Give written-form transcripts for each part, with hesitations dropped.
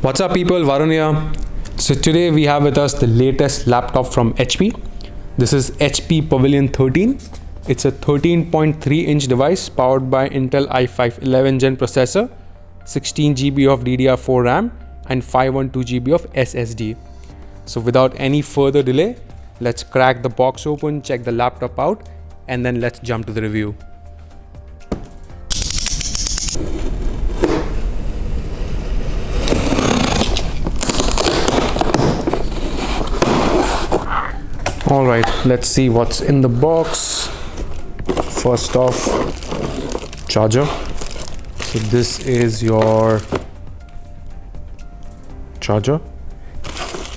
What's up people, Varun here. So today we have with us the latest laptop from HP. This is HP Pavilion 13. It's a 13.3 inch device powered by Intel i5 11 Gen processor, 16 GB of DDR4 RAM and 512 GB of SSD. So without any further delay, let's crack the box open, check the laptop out, and then let's jump to the review. Alright, let's see what's in the box. First off, charger. So this is your charger,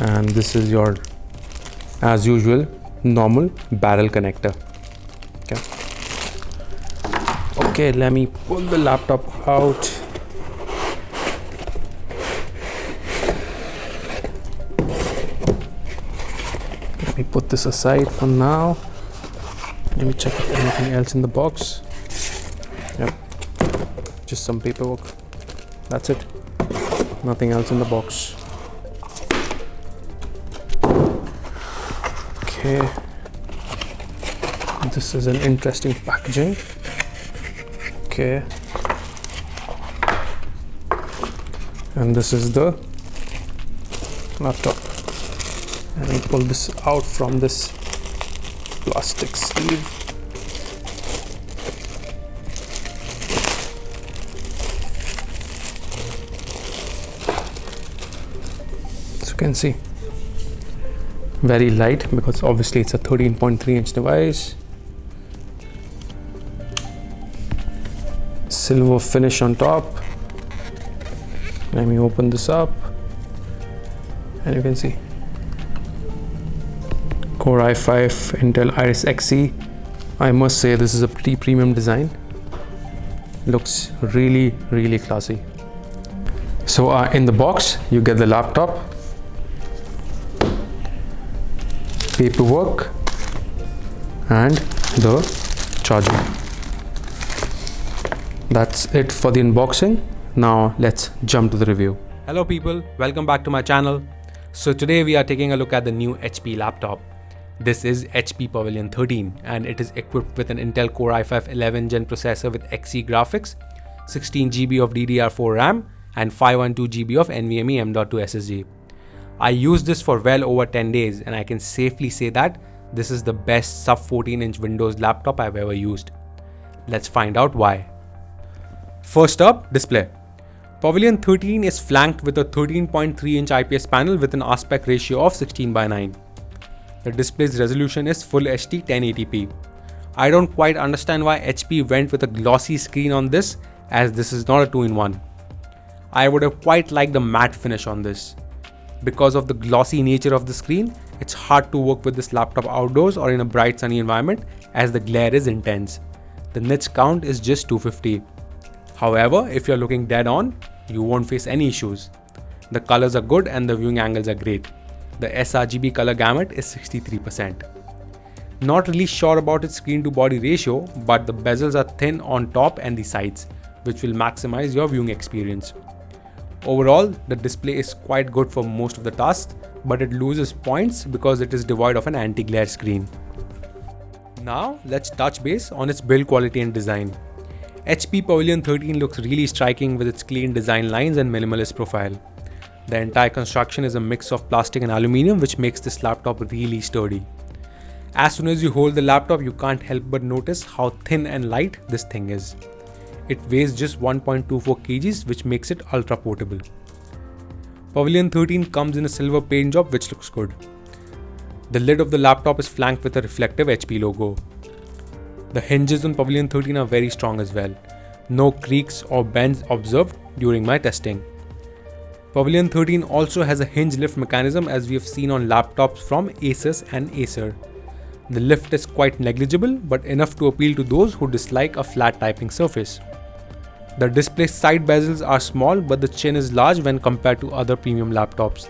and this is your, as usual, normal barrel connector. Okay, let me pull the laptop out. Let me put this aside for now. Let me check if anything else in the box. Yep, just some paperwork. That's it. Nothing else in the box. Okay. This is an interesting packaging. Okay. And this is the laptop. Let me pull this out from this plastic sleeve. As you can see, very light because obviously it's a 13.3 inch device. Silver finish on top. Let me open this up, and you can see Core i5 Intel Iris Xe. I must say this is a pretty premium design. Looks really classy. So in the box you get the laptop, paperwork, and the charger. That's it for the unboxing. Now let's jump to the review. Hello people, welcome back to my channel. So today we are taking a look at the new HP laptop. This is HP Pavilion 13 and it is equipped with an Intel Core i5 11 Gen processor with Xe graphics, 16 GB of DDR4 RAM and 512 GB of NVMe M.2 SSD. I used this for well over 10 days and I can safely say that this is the best sub 14 inch Windows laptop I've ever used. Let's find out why. First up, display. Pavilion 13 is flanked with a 13.3 inch IPS panel with an aspect ratio of 16:9. The display's resolution is Full HD 1080p. I don't quite understand why HP went with a glossy screen on this, as this is not a 2-in-1. I would have quite liked the matte finish on this. Because of the glossy nature of the screen, it's hard to work with this laptop outdoors or in a bright sunny environment as the glare is intense. The nits count is just 250. However, if you're looking dead on, you won't face any issues. The colors are good and the viewing angles are great. The sRGB color gamut is 63%. Not really sure about its screen to body ratio, but the bezels are thin on top and the sides, which will maximize your viewing experience. Overall, the display is quite good for most of the tasks, but it loses points because it is devoid of an anti-glare screen. Now, let's touch base on its build quality and design. HP Pavilion 13 looks really striking with its clean design lines and minimalist profile. The entire construction is a mix of plastic and aluminium, which makes this laptop really sturdy. As soon as you hold the laptop, you can't help but notice how thin and light this thing is. It weighs just 1.24 kgs, which makes it ultra portable. Pavilion 13 comes in a silver paint job, which looks good. The lid of the laptop is flanked with a reflective HP logo. The hinges on Pavilion 13 are very strong as well. No creaks or bends observed during my testing. Pavilion 13 also has a hinge lift mechanism, as we have seen on laptops from Asus and Acer. The lift is quite negligible but enough to appeal to those who dislike a flat typing surface. The display side bezels are small but the chin is large when compared to other premium laptops.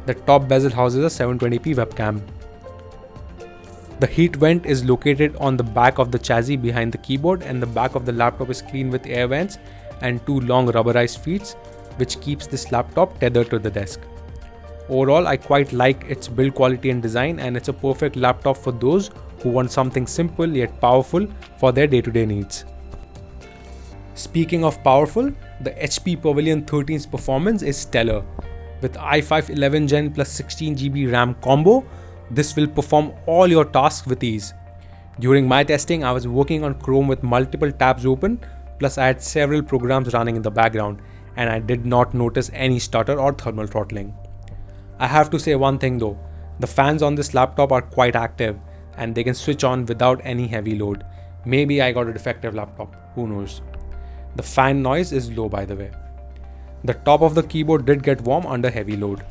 The top bezel houses a 720p webcam. The heat vent is located on the back of the chassis behind the keyboard, and the back of the laptop is clean with air vents and two long rubberized feet which keeps this laptop tethered to the desk. Overall, I quite like its build quality and design, and it's a perfect laptop for those who want something simple yet powerful for their day-to-day needs. Speaking of powerful, the HP Pavilion 13's performance is stellar. With i5 11 Gen plus 16GB RAM combo, this will perform all your tasks with ease. During my testing, I was working on Chrome with multiple tabs open, plus I had several programs running in the background, and I did not notice any stutter or thermal throttling. I have to say one thing though, the fans on this laptop are quite active and they can switch on without any heavy load. Maybe I got a defective laptop, who knows. The fan noise is low, by the way. The top of the keyboard did get warm under heavy load.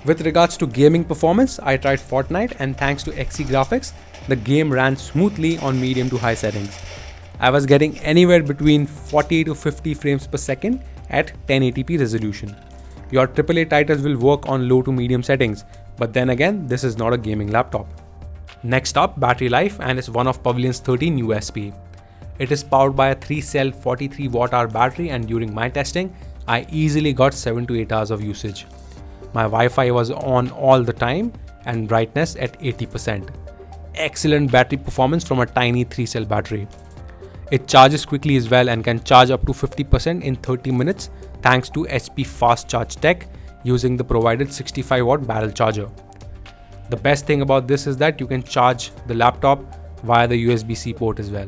With regards to gaming performance, I tried Fortnite, and thanks to XE graphics, the game ran smoothly on medium to high settings. I was getting anywhere between 40 to 50 frames per second at 1080p resolution. Your AAA titles will work on low to medium settings, but then again, this is not a gaming laptop. Next up, battery life, and it's one of Pavilion's 13 USP. It is powered by a 3-cell 43 Wh battery, and during my testing, I easily got 7 to 8 hours of usage. My Wi-Fi was on all the time and brightness at 80%. Excellent battery performance from a tiny 3-cell battery. It charges quickly as well and can charge up to 50% in 30 minutes thanks to HP Fast Charge Tech using the provided 65 watt barrel charger. The best thing about this is that you can charge the laptop via the USB-C port as well.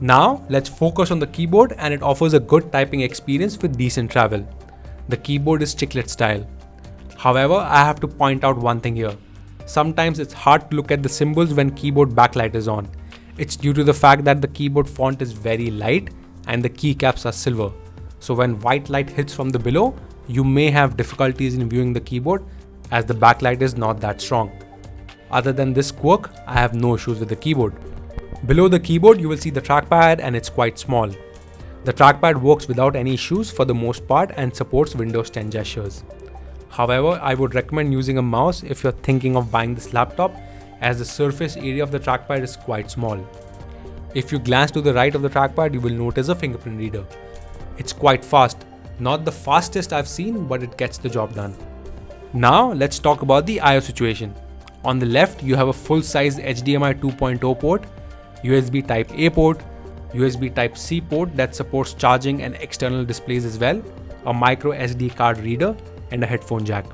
Now let's focus on the keyboard, and it offers a good typing experience with decent travel. The keyboard is chiclet style. However, I have to point out one thing here. Sometimes it's hard to look at the symbols when keyboard backlight is on. It's due to the fact that the keyboard font is very light and the keycaps are silver. So when white light hits from the below, you may have difficulties in viewing the keyboard as the backlight is not that strong. Other than this quirk, I have no issues with the keyboard. Below the keyboard, you will see the trackpad, and it's quite small. The trackpad works without any issues for the most part and supports Windows 10 gestures. However, I would recommend using a mouse if you're thinking of buying this laptop, as the surface area of the trackpad is quite small. If you glance to the right of the trackpad, you will notice a fingerprint reader. It's quite fast, not the fastest I've seen, but it gets the job done. Now let's talk about the I/O situation. On the left, you have a full-size HDMI 2.0 port, USB Type-A port, USB Type-C port that supports charging and external displays as well, a micro SD card reader, and a headphone jack.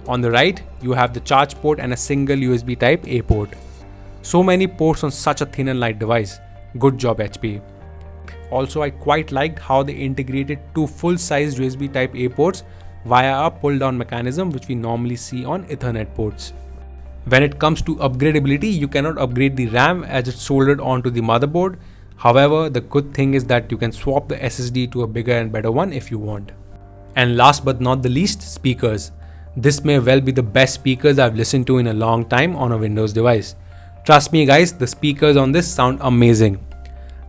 On the right, you have the charge port and a single USB Type-A port. So many ports on such a thin and light device. Good job, HP. Also, I quite liked how they integrated two full-sized USB Type-A ports via a pull-down mechanism which we normally see on Ethernet ports. When it comes to upgradability, you cannot upgrade the RAM as it's soldered onto the motherboard. However, the good thing is that you can swap the SSD to a bigger and better one if you want. And last but not the least, speakers. This may well be the best speakers I've listened to in a long time on a Windows device. Trust me guys, the speakers on this sound amazing.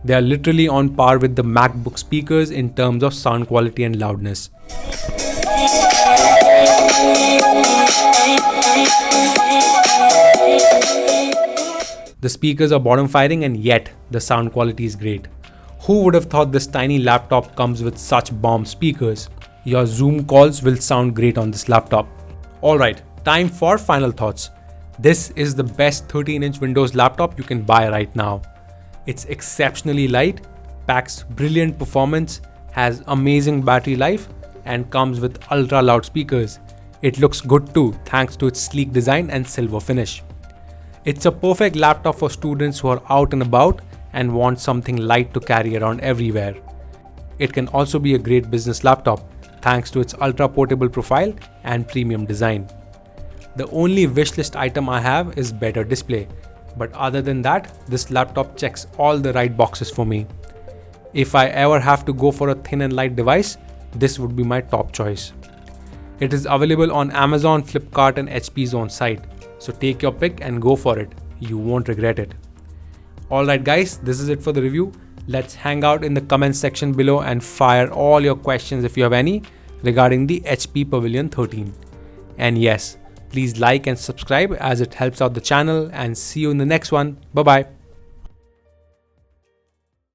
They are literally on par with the MacBook speakers in terms of sound quality and loudness. The speakers are bottom firing, and yet the sound quality is great. Who would have thought this tiny laptop comes with such bomb speakers? Your Zoom calls will sound great on this laptop. Alright, time for final thoughts. This is the best 13-inch Windows laptop you can buy right now. It's exceptionally light, packs brilliant performance, has amazing battery life, and comes with ultra loud speakers. It looks good too thanks to its sleek design and silver finish. It's a perfect laptop for students who are out and about and want something light to carry around everywhere. It can also be a great business laptop thanks to its ultra portable profile and premium design. The only wishlist item I have is better display, but other than that, this laptop checks all the right boxes for me. If I ever have to go for a thin and light device, this would be my top choice. It is available on Amazon, Flipkart, and HP's own site. So take your pick and go for it. You won't regret it. Alright guys, this is it for the review. Let's hang out in the comments section below and fire all your questions if you have any regarding the HP Pavilion 13. And yes, please like and subscribe as it helps out the channel, and see you in the next one. Bye bye.